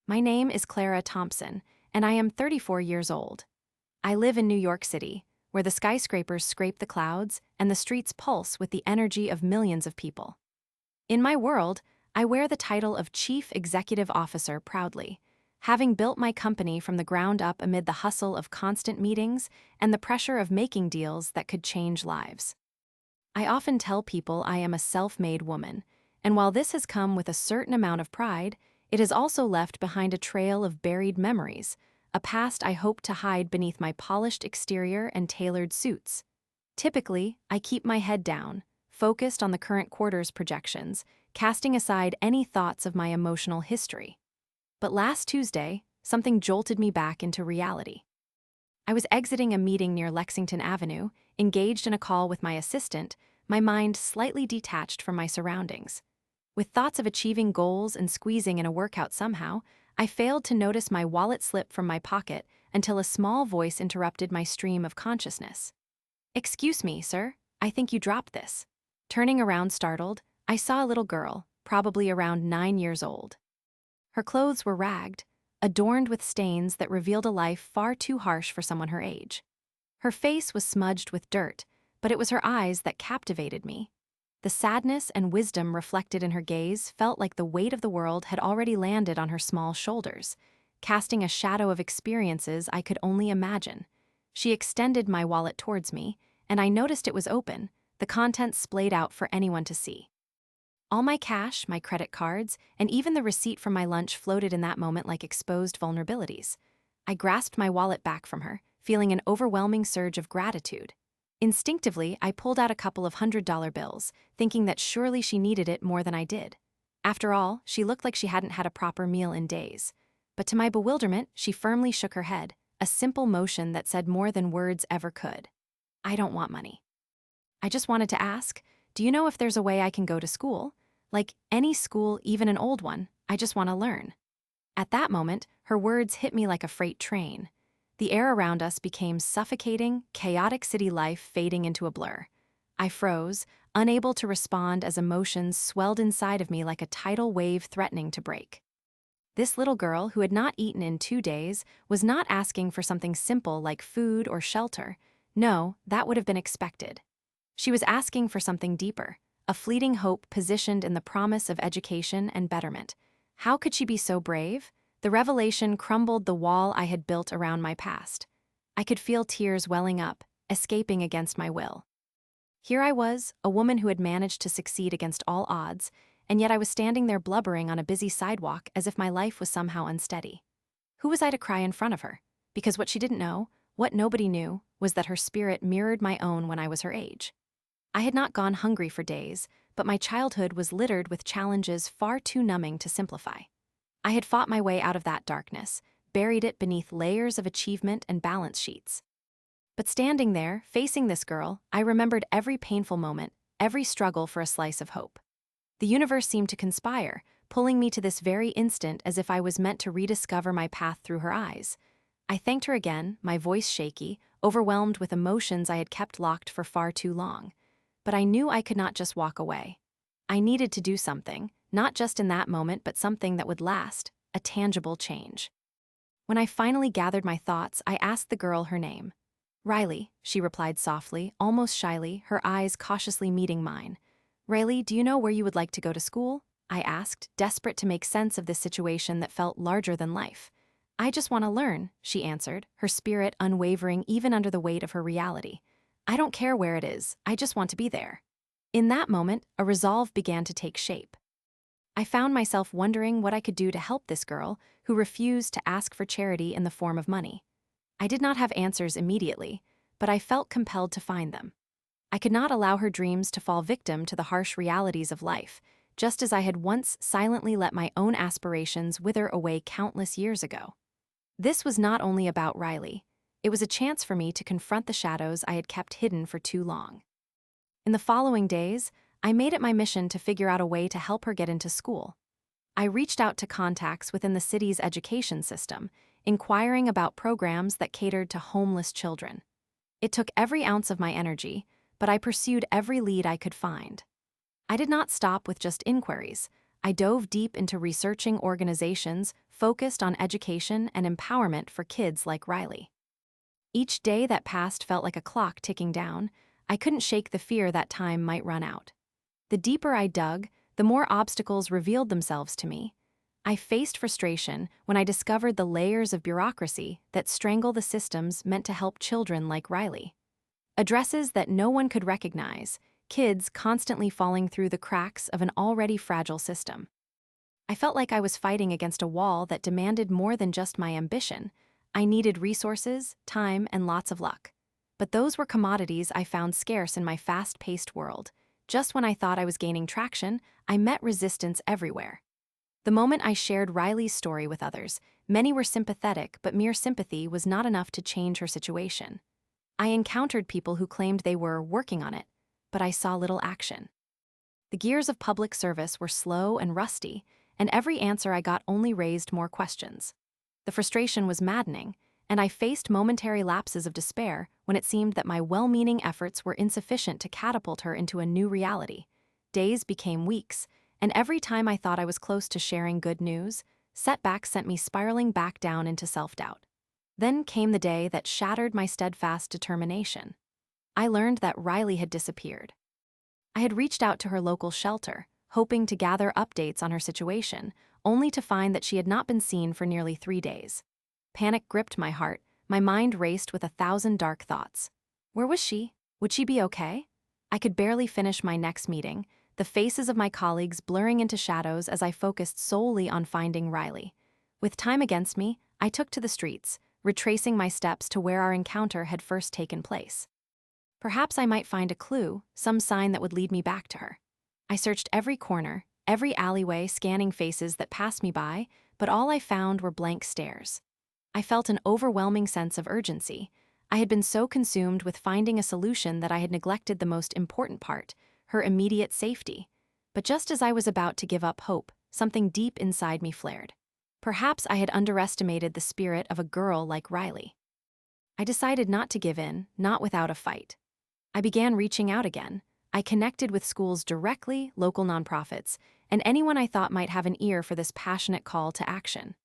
My name is Clara Thompson, and I am 34 years old. I live in New York City, where the skyscrapers scrape the clouds and the streets pulse with the energy of millions of people. In my world, I wear the title of Chief Executive Officer proudly, having built my company from the ground up amid the hustle of constant meetings and the pressure of making deals that could change lives. I often tell people I am a self-made woman, and while this has come with a certain amount of pride, it has also left behind a trail of buried memories, a past I hope to hide beneath my polished exterior and tailored suits. Typically, I keep my head down, focused on the current quarter's projections, casting aside any thoughts of my emotional history. But last Tuesday, something jolted me back into reality. I was exiting a meeting near Lexington Avenue, engaged in a call with my assistant, my mind slightly detached from my surroundings. With thoughts of achieving goals and squeezing in a workout somehow, I failed to notice my wallet slip from my pocket until a small voice interrupted my stream of consciousness. "Excuse me, sir, I think you dropped this." Turning around startled, I saw a little girl, probably around 9 years old. Her clothes were ragged, adorned with stains that revealed a life far too harsh for someone her age. Her face was smudged with dirt, but it was her eyes that captivated me. The sadness and wisdom reflected in her gaze felt like the weight of the world had already landed on her small shoulders, casting a shadow of experiences I could only imagine. She extended my wallet towards me, and I noticed it was open, the contents splayed out for anyone to see. All my cash, my credit cards, and even the receipt from my lunch floated in that moment like exposed vulnerabilities. I grasped my wallet back from her, feeling an overwhelming surge of gratitude. Instinctively, I pulled out a couple of $100 bills, thinking that surely she needed it more than I did. After all, she looked like she hadn't had a proper meal in days. But to my bewilderment, she firmly shook her head, a simple motion that said more than words ever could. "I don't want money. I just wanted to ask, do you know if there's a way I can go to school? Like any school, even an old one, I just want to learn." At that moment, her words hit me like a freight train. The air around us became suffocating, chaotic city life fading into a blur. I froze, unable to respond as emotions swelled inside of me like a tidal wave threatening to break. This little girl, who had not eaten in 2 days, was not asking for something simple like food or shelter. No, that would have been expected. She was asking for something deeper, a fleeting hope positioned in the promise of education and betterment. How could she be so brave? The revelation crumbled the wall I had built around my past. I could feel tears welling up, escaping against my will. Here I was, a woman who had managed to succeed against all odds, and yet I was standing there blubbering on a busy sidewalk as if my life was somehow unsteady. Who was I to cry in front of her? Because what she didn't know, what nobody knew, was that her spirit mirrored my own when I was her age. I had not gone hungry for days, but my childhood was littered with challenges far too numbing to simplify. I had fought my way out of that darkness, buried it beneath layers of achievement and balance sheets. But standing there, facing this girl, I remembered every painful moment, every struggle for a slice of hope. The universe seemed to conspire, pulling me to this very instant as if I was meant to rediscover my path through her eyes. I thanked her again, my voice shaky, overwhelmed with emotions I had kept locked for far too long. But I knew I could not just walk away. I needed to do something, not just in that moment, but something that would last, a tangible change. When I finally gathered my thoughts, I asked the girl her name. "Riley," she replied softly, almost shyly, her eyes cautiously meeting mine. "Riley, do you know where you would like to go to school?" I asked, desperate to make sense of this situation that felt larger than life. "I just want to learn," she answered, her spirit unwavering even under the weight of her reality. "I don't care where it is, I just want to be there." In that moment, a resolve began to take shape. I found myself wondering what I could do to help this girl, who refused to ask for charity in the form of money. I did not have answers immediately, but I felt compelled to find them. I could not allow her dreams to fall victim to the harsh realities of life, just as I had once silently let my own aspirations wither away countless years ago. This was not only about Riley. It was a chance for me to confront the shadows I had kept hidden for too long. In the following days, I made it my mission to figure out a way to help her get into school. I reached out to contacts within the city's education system, inquiring about programs that catered to homeless children. It took every ounce of my energy, but I pursued every lead I could find. I did not stop with just inquiries. I dove deep into researching organizations, focused on education and empowerment for kids like Riley. Each day that passed felt like a clock ticking down. I couldn't shake the fear that time might run out. The deeper I dug, the more obstacles revealed themselves to me. I faced frustration when I discovered the layers of bureaucracy that strangle the systems meant to help children like Riley. Addresses that no one could recognize, kids constantly falling through the cracks of an already fragile system. I felt like I was fighting against a wall that demanded more than just my ambition. I needed resources, time, and lots of luck. But those were commodities I found scarce in my fast-paced world. Just when I thought I was gaining traction, I met resistance everywhere. The moment I shared Riley's story with others, many were sympathetic, but mere sympathy was not enough to change her situation. I encountered people who claimed they were working on it, but I saw little action. The gears of public service were slow and rusty, and every answer I got only raised more questions. The frustration was maddening, and I faced momentary lapses of despair when it seemed that my well-meaning efforts were insufficient to catapult her into a new reality. Days became weeks, and every time I thought I was close to sharing good news, setbacks sent me spiraling back down into self-doubt. Then came the day that shattered my steadfast determination. I learned that Riley had disappeared. I had reached out to her local shelter, hoping to gather updates on her situation, only to find that she had not been seen for nearly 3 days. Panic gripped my heart, my mind raced with 1,000 dark thoughts. Where was she? Would she be okay? I could barely finish my next meeting, the faces of my colleagues blurring into shadows as I focused solely on finding Riley. With time against me, I took to the streets, retracing my steps to where our encounter had first taken place. Perhaps I might find a clue, some sign that would lead me back to her. I searched every corner, every alleyway, scanning faces that passed me by, but all I found were blank stares. I felt an overwhelming sense of urgency. I had been so consumed with finding a solution that I had neglected the most important part, her immediate safety. But just as I was about to give up hope, something deep inside me flared. Perhaps I had underestimated the spirit of a girl like Riley. I decided not to give in, not without a fight. I began reaching out again. I connected with schools directly, local nonprofits, and anyone I thought might have an ear for this passionate call to action.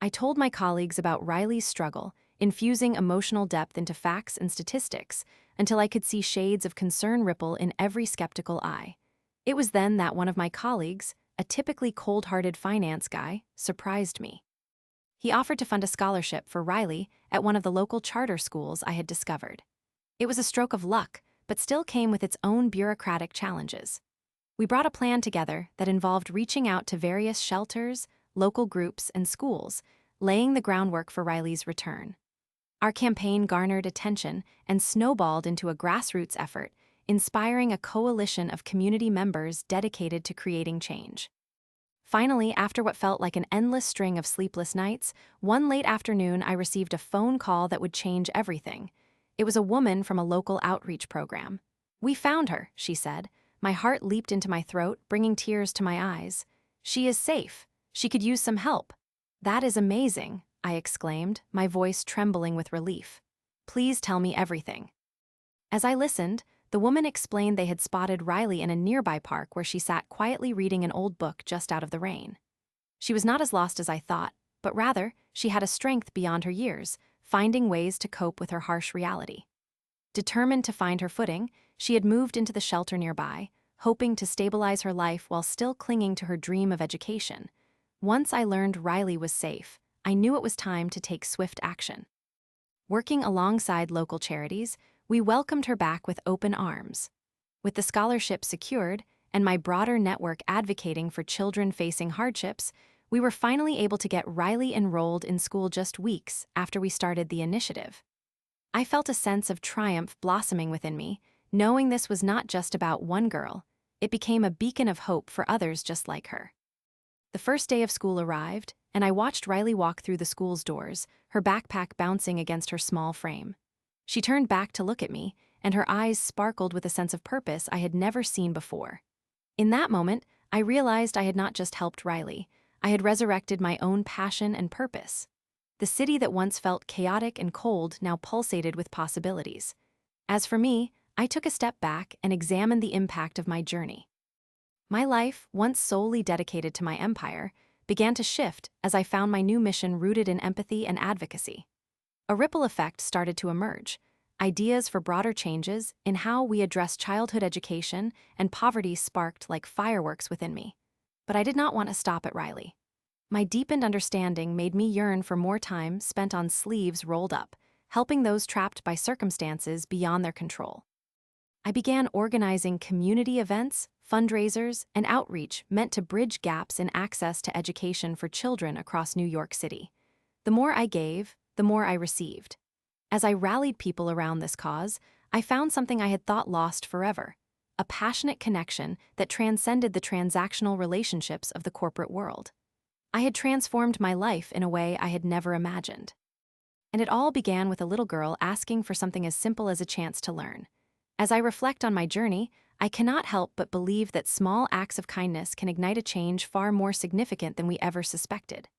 I told my colleagues about Riley's struggle, infusing emotional depth into facts and statistics, until I could see shades of concern ripple in every skeptical eye. It was then that one of my colleagues, a typically cold-hearted finance guy, surprised me. He offered to fund a scholarship for Riley at one of the local charter schools I had discovered. It was a stroke of luck, but still came with its own bureaucratic challenges. We brought a plan together that involved reaching out to various shelters, local groups, and schools, laying the groundwork for Riley's return. Our campaign garnered attention and snowballed into a grassroots effort, inspiring a coalition of community members dedicated to creating change. Finally, after what felt like an endless string of sleepless nights, one late afternoon I received a phone call that would change everything. It was a woman from a local outreach program. "We found her," she said. My heart leaped into my throat, bringing tears to my eyes. "She is safe. She could use some help." "That is amazing," I exclaimed, my voice trembling with relief. "Please tell me everything." As I listened, the woman explained they had spotted Riley in a nearby park where she sat quietly reading an old book just out of the rain. She was not as lost as I thought, but rather, she had a strength beyond her years, finding ways to cope with her harsh reality. Determined to find her footing, she had moved into the shelter nearby, hoping to stabilize her life while still clinging to her dream of education. Once I learned Riley was safe, I knew it was time to take swift action. Working alongside local charities, we welcomed her back with open arms. With the scholarship secured, and my broader network advocating for children facing hardships, we were finally able to get Riley enrolled in school just weeks after we started the initiative. I felt a sense of triumph blossoming within me, knowing this was not just about one girl. It became a beacon of hope for others just like her. The first day of school arrived, and I watched Riley walk through the school's doors, her backpack bouncing against her small frame. She turned back to look at me, and her eyes sparkled with a sense of purpose I had never seen before. In that moment, I realized I had not just helped Riley, I had resurrected my own passion and purpose. The city that once felt chaotic and cold now pulsated with possibilities. As for me, I took a step back and examined the impact of my journey. My life, once solely dedicated to my empire, began to shift as I found my new mission rooted in empathy and advocacy. A ripple effect started to emerge. Ideas for broader changes in how we address childhood education and poverty sparked like fireworks within me. But I did not want to stop at Riley. My deepened understanding made me yearn for more time spent on sleeves rolled up, helping those trapped by circumstances beyond their control. I began organizing community events, fundraisers, and outreach meant to bridge gaps in access to education for children across New York City. The more I gave, the more I received. As I rallied people around this cause, I found something I had thought lost forever: a passionate connection that transcended the transactional relationships of the corporate world. I had transformed my life in a way I had never imagined. And it all began with a little girl asking for something as simple as a chance to learn. As I reflect on my journey, I cannot help but believe that small acts of kindness can ignite a change far more significant than we ever suspected.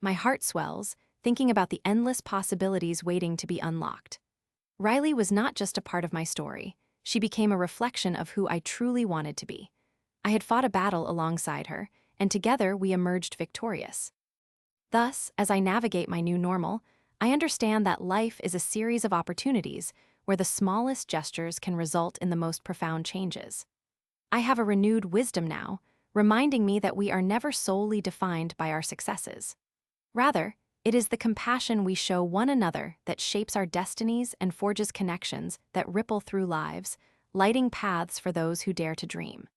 My heart swells, thinking about the endless possibilities waiting to be unlocked. Riley was not just a part of my story. She became a reflection of who I truly wanted to be. I had fought a battle alongside her, and together we emerged victorious. Thus, as I navigate my new normal, I understand that life is a series of opportunities where the smallest gestures can result in the most profound changes. I have a renewed wisdom now, reminding me that we are never solely defined by our successes. Rather, it is the compassion we show one another that shapes our destinies and forges connections that ripple through lives, lighting paths for those who dare to dream.